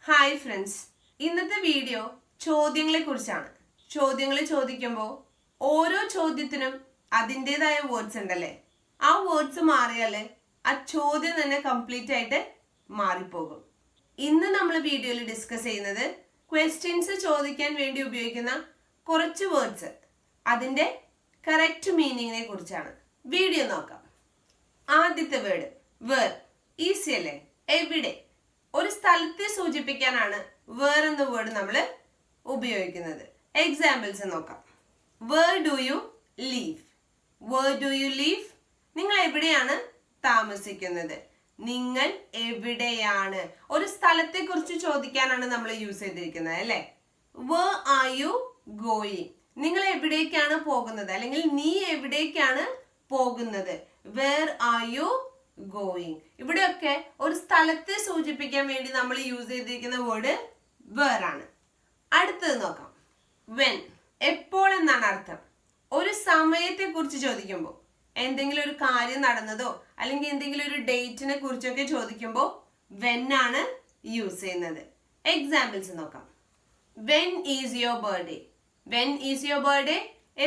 Hi friends, ഇന്നത്തെ video ചോദ്യങ്ങളെ കുറിച്ചാണ്. ചോദ്യങ്ങൾ ചോദിക്കുമ്പോൾ ഓരോ ചോദ്യത്തിനും അതിൻ്റെതായ വേർഡ്സ് ഉണ്ടല്ലേ. ആ വേർഡ്സ് മാറിയാല് ആ ചോദ്യം തന്നെ കംപ്ലീറ്റ് ആയിട്ട് മാറിപ്പോകും. ഇന്ന് നമ്മൾ വീഡിയോയിൽ ഡിസ്കസ് ചെയ്യുന്നത് ക്വസ്റ്റ്യൻസ് ചോദിക്കാൻ വേണ്ടി ഉപയോഗിക്കുന്ന കുറച്ച് വേർഡ്സ്, അതിൻ്റെ കറക്റ്റ് മീനിങ്ങിനെ കുറിച്ചാണ്. വീഡിയോ നോക്കാം. ആദ്യത്തെ വേർഡ് വേർ. ഈസി അല്ലേ? എവിടെ. ഒരു സ്ഥലത്തെ സൂചിപ്പിക്കാനാണ് വേർ എന്ന വേർഡ് നമ്മൾ ഉപയോഗിക്കുന്നത്. എക്സാമ്പിൾസ് നോക്കാം. Where do you live. Where do you live? നിങ്ങൾ എവിടെയാണ് താമസിക്കുന്നത്? നിങ്ങൾ എവിടെയാണ്? ഒരു സ്ഥലത്തെ കുറിച്ച് ചോദിക്കാനാണ് നമ്മൾ യൂസ് ചെയ്തിരിക്കുന്നത് അല്ലേ. Where are you going? നിങ്ങൾ എവിടേക്കാണ് പോകുന്നത്, അല്ലെങ്കിൽ നീ എവിടേക്കാണ് പോകുന്നത്? Where are you going? ഇവിടെയൊക്കെ ഒരു സ്ഥലത്തെ സൂചിപ്പിക്കാൻ വേണ്ടി നമ്മൾ യൂസ് ചെയ്തിരിക്കുന്ന വേർഡ് വേർ ആണ്. അടുത്തത് നോക്കാം. വെൻ. എപ്പോൾ എന്നാണ് അർത്ഥം. ഒരു സമയത്തെ കുറിച്ച് ചോദിക്കുമ്പോൾ, എന്തെങ്കിലും ഒരു കാര്യം നടന്നതോ അല്ലെങ്കിൽ എന്തെങ്കിലും ഒരു ഡേറ്റിനെ കുറിച്ചൊക്കെ ചോദിക്കുമ്പോൾ വെൻ ആണ് യൂസ് ചെയ്യുന്നത്. എക്സാമ്പിൾസ് നോക്കാം. When is your birthday? When is your birthday?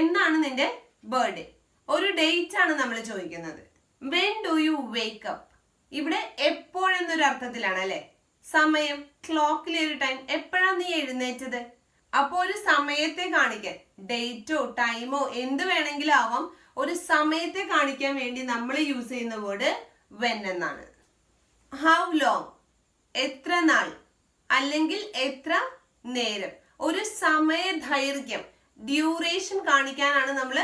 എന്നാണ് നിന്റെ ബർത്ത്ഡേ? ഒരു ഡേറ്റ് ആണ് നമ്മൾ ചോദിക്കുന്നത്. When do you wake up? ഇവിടെ എപ്പോഴെന്നൊരു അർത്ഥത്തിലാണ് അല്ലെ. സമയം, ക്ലോക്കിലെ ഒരു ടൈം, എപ്പോഴാണ് നീ എഴുന്നേറ്റത്? അപ്പൊ ഒരു സമയത്തെ കാണിക്കാൻ, ഡേറ്റോ ടൈമോ എന്ത് വേണമെങ്കിലും ആവാം, ഒരു സമയത്തെ കാണിക്കാൻ വേണ്ടി നമ്മൾ യൂസ് ചെയ്യുന്ന വേർഡ് വെൻ എന്നാണ്. How long? എത്ര നാൾ അല്ലെങ്കിൽ എത്ര നേരം. ഒരു സമയ ദൈർഘ്യം, ഡ്യൂറേഷൻ കാണിക്കാനാണ് നമ്മൾ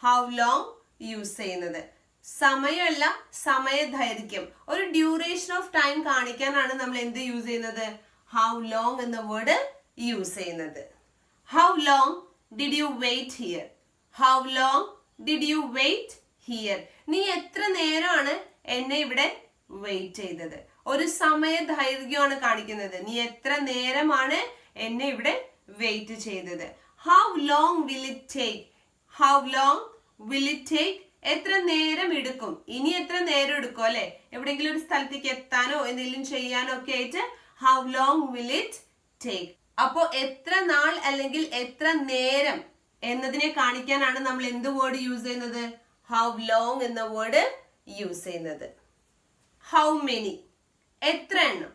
ഹൗ ലോങ് യൂസ് ചെയ്യുന്നത്. സമയമല്ല, സമയ ദൈർഘ്യം, ഒരു ഡ്യൂറേഷൻ ഓഫ് ടൈം കാണിക്കാനാണ് നമ്മൾ എന്ത് യൂസ് ചെയ്യുന്നത്? ഹൗ ലോങ് എന്ന വേർഡ് യൂസ് ചെയ്യുന്നത്. How long did you wait here? How long did you wait here? നീ എത്ര നേരമാണ് എന്നെ ഇവിടെ വെയിറ്റ് ചെയ്തത്? ഒരു സമയ ദൈർഘ്യമാണ് കാണിക്കുന്നത്. നീ എത്ര നേരമാണ് എന്നെ ഇവിടെ വെയിറ്റ് ചെയ്തത്? How long will it take? How long will it take? എത്ര നേരം എടുക്കും? ഇനി എത്ര നേരം എടുക്കും അല്ലെ, എവിടെയെങ്കിലും ഒരു സ്ഥലത്തേക്ക് എത്താനോ എന്തെങ്കിലും ചെയ്യാനോ ഒക്കെ ആയിട്ട് how long will it take. അപ്പോ എത്ര നാൾ അല്ലെങ്കിൽ എത്ര നേരം എന്നതിനെ കാണിക്കാനാണ് നമ്മൾ എന്ത് വേർഡ് യൂസ് ചെയ്യുന്നത്? ഹൗ ലോങ് എന്ന വേർഡ് യൂസ് ചെയ്യുന്നത്. How many. എത്ര എണ്ണം?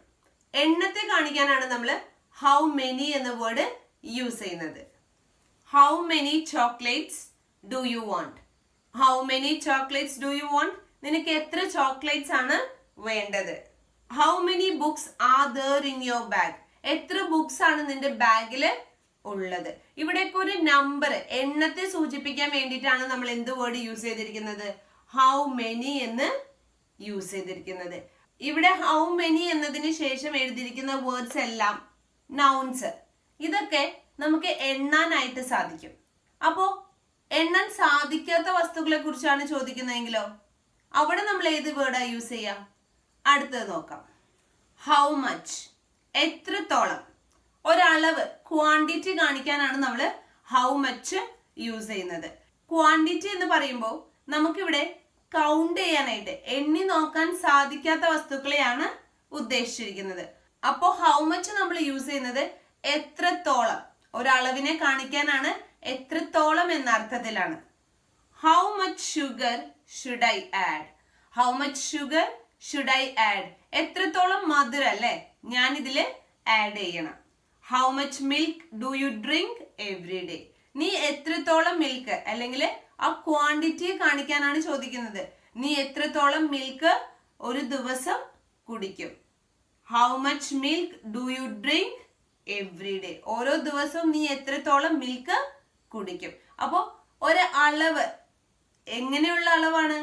എണ്ണത്തെ കാണിക്കാനാണ് നമ്മൾ ഹൗ മെനി എന്ന വേർഡ് യൂസ് ചെയ്യുന്നത്. How many chocolates do you want? How many chocolates do you want? നിനക്ക് എത്ര ചോക്ലേറ്റ്സ് ആണ് വേണ്ടത്? How many books are there in your bag? എത്ര ബുക്സ് ആണ് നിന്റെ ബാഗിൽ ഉള്ളത്? ഇവിടേക്ക് ഒരു നമ്പർ, എണ്ണത്തെ സൂചിപ്പിക്കാൻ വേണ്ടിയിട്ടാണ് നമ്മൾ എന്ത് വേർഡ് യൂസ് ചെയ്തിരിക്കുന്നത്? ഹൗ മെനി എന്ന് യൂസ് ചെയ്തിരിക്കുന്നത്. ഇവിടെ ഹൗ മെനി എന്നതിന് ശേഷം എഴുതിയിരിക്കുന്ന വേർഡ്സ് എല്ലാം നൗൺസ്. ഇതൊക്കെ നമുക്ക് എണ്ണാനായിട്ട് സാധിക്കും. അപ്പോ എണ്ണാൻ സാധിക്കാത്ത വസ്തുക്കളെ കുറിച്ചാണ് ചോദിക്കുന്നതെങ്കിലോ അവിടെ നമ്മൾ ഏത് വേർഡാ യൂസ് ചെയ്യാം? അടുത്തത് നോക്കാം. How much. എത്രത്തോളം. ഒരളവ്, ക്വാണ്ടിറ്റി കാണിക്കാനാണ് നമ്മൾ ഹൗ മച്ച് യൂസ് ചെയ്യുന്നത്. ക്വാണ്ടിറ്റി എന്ന് പറയുമ്പോൾ നമുക്കിവിടെ കൗണ്ട് ചെയ്യാനായിട്ട്, എണ്ണി നോക്കാൻ സാധിക്കാത്ത വസ്തുക്കളെയാണ് ഉദ്ദേശിച്ചിരിക്കുന്നത്. അപ്പോ ഹൗ മച്ച് നമ്മൾ യൂസ് ചെയ്യുന്നത് എത്രത്തോളം, ഒരളവിനെ കാണിക്കാനാണ്. എത്രത്തോളം എന്ന അർത്ഥത്തിലാണ്. How much sugar should I add? How much sugar should I add? എത്രത്തോളം മധുരം അല്ലെ ഞാൻ ഇതില് ആഡ് ചെയ്യണം. How much milk do you drink every day? നീ എത്രത്തോളം മിൽക്ക്, അല്ലെങ്കിൽ ആ ക്വാണ്ടിറ്റിയെ കാണിക്കാനാണ് ചോദിക്കുന്നത്. നീ എത്രത്തോളം മിൽക്ക് ഒരു ദിവസം കുടിക്കും? How much milk do you drink every day? ഓരോ ദിവസവും നീ എത്രത്തോളം മിൽക്ക് കുടിക്കും. അപ്പോ ഒരു അളവ്, എങ്ങനെയുള്ള അളവാണ്?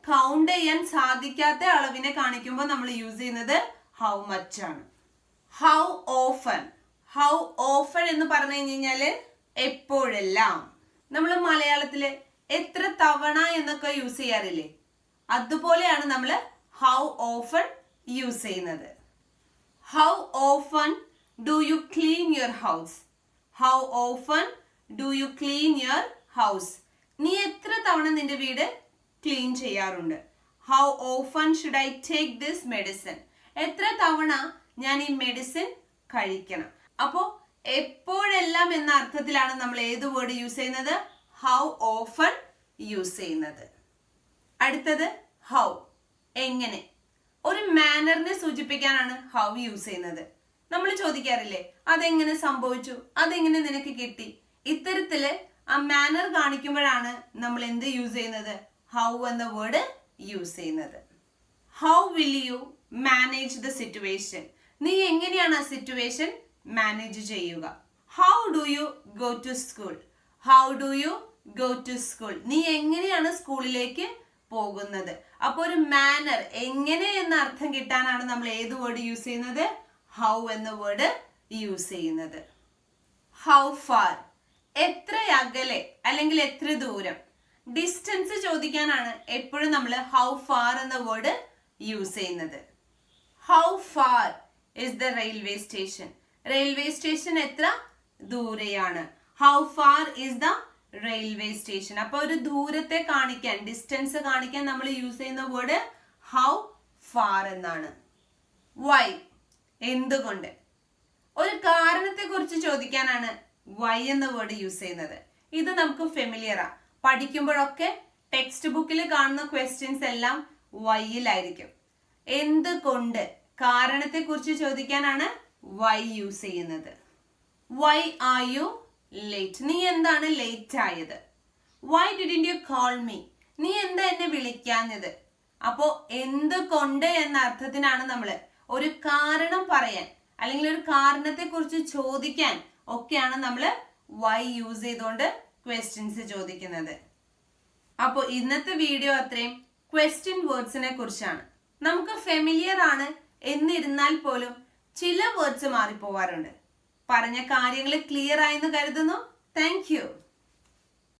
കൗണ്ട് ചെയ്യാൻ സാധിക്കാത്ത അളവിനെ കാണിക്കുമ്പോൾ നമ്മൾ യൂസ് ചെയ്യുന്നത് ഹൗ മച്ച് ആണ്. How often. ഹൗ ഓഫൻ എന്ന് പറഞ്ഞു കഴിഞ്ഞാല് എപ്പോഴെല്ലാം. നമ്മൾ മലയാളത്തില് എത്ര തവണ എന്നൊക്കെ യൂസ് ചെയ്യാറില്ലേ, അതുപോലെയാണ് നമ്മൾ ഹൗ ഓഫൻ യൂസ് ചെയ്യുന്നത്. How often do you clean your house? How often do you clean your house? നീ എത്ര തവണ നിന്റെ വീട് ക്ലീൻ ചെയ്യാറുണ്ട്? How often should I take this medicine? എത്ര തവണ ഞാൻ ഈ മെഡിസിൻ കഴിക്കണം. അപ്പോ എപ്പോഴെല്ലാം എന്ന അർത്ഥത്തിലാണ് നമ്മൾ ഏത് വേർഡ് യൂസ് ചെയ്യുന്നത്? ഹൗ ഓഫൺ യൂസ് ചെയ്യുന്നത്. അടുത്തത് ഹൗ, എങ്ങനെ. ഒരു മാനറിനെ സൂചിപ്പിക്കാനാണ് ഹൗ യൂസ് ചെയ്യുന്നത്. നമ്മൾ ചോദിക്കാറില്ലേ അതെങ്ങനെ സംഭവിച്ചു, അതെങ്ങനെ നിനക്ക് കിട്ടി? ഇത്തരത്തില് ആ മാനർ കാണിക്കുമ്പോഴാണ് നമ്മൾ എന്ത് യൂസ് ചെയ്യുന്നത്? ഹൗ എന്ന വേർഡ് യൂസ് ചെയ്യുന്നത്. How will you manage the situation? നീ എങ്ങനെയാണ് ആ സിറ്റുവേഷൻ മാനേജ് ചെയ്യുക? How do you go to school? How do you go to school? നീ എങ്ങനെയാണ് സ്കൂളിലേക്ക് പോകുന്നത്? അപ്പൊ ഒരു മാനർ, എങ്ങനെ എന്ന അർത്ഥം കിട്ടാനാണ് നമ്മൾ ഏത് വേർഡ് യൂസ് ചെയ്യുന്നത്? ഹൗ എന്ന വേർഡ് യൂസ് ചെയ്യുന്നത്. ഹൗ ഫാർ, എത്ര അകലെ അല്ലെങ്കിൽ എത്ര ദൂരം. ഡിസ്റ്റൻസ് ചോദിക്കാനാണ് എപ്പോഴും നമ്മൾ ഹൗ ഫാർ എന്ന വേർഡ് യൂസ് ചെയ്യുന്നത്. How far is the railway station? Railway station എത്ര ദൂരെയാണ്? How far is the railway station. അപ്പൊ ഒരു ദൂരത്തെ കാണിക്കാൻ, ഡിസ്റ്റൻസ് കാണിക്കാൻ നമ്മൾ യൂസ് ചെയ്യുന്ന വേർഡ് ഹൗ ഫാർ എന്നാണ്. വൈ, എന്തുകൊണ്ട്. ഒരു കാരണത്തെ കുറിച്ച് ചോദിക്കാനാണ് വൈ എന്ന വേർഡ് യൂസ് ചെയ്യുന്നത്. ഇത് നമുക്ക് ഫെമിലിയറാ. പഠിക്കുമ്പോഴൊക്കെ ടെക്സ്റ്റ് ബുക്കിൽ കാണുന്ന ക്വസ്റ്റ്യൻസ് എല്ലാം വൈയിലായിരിക്കും. എന്തുകൊണ്ട്, കാരണത്തെ കുറിച്ച് ചോദിക്കാനാണ് വൈ യൂസ് ചെയ്യുന്നത്. Why are you late? നീ എന്താണ് ലേറ്റ് ആയത്? Why didn't you call me? നീ എന്താ എന്നെ വിളിക്കാഞ്ഞത്? അപ്പോ എന്തുകൊണ്ട് എന്ന അർത്ഥത്തിനാണ് നമ്മൾ ഒരു കാരണം പറയാൻ അല്ലെങ്കിൽ ഒരു കാരണത്തെ കുറിച്ച് ചോദിക്കാൻ ഒക്കെയാണ് നമ്മൾ വൈ യൂസ് ചെയ്തുകൊണ്ട് ക്വസ്റ്റ്യൻസ് ചോദിക്കുന്നത്. അപ്പോൾ ഇന്നത്തെ വീഡിയോ അത്രയും ക്വസ്റ്റ്യൻ വേർഡ്സിനെ കുറിച്ചാണ്. നമുക്ക് ഫെമിലിയർ ആണ് എന്നിരുന്നാൽ പോലും ചില വേർഡ്സ് മാറിപ്പോവാറുണ്ട്. പറഞ്ഞ കാര്യങ്ങൾ ക്ലിയർ ആയെന്ന് കരുതുന്നു. Thank you.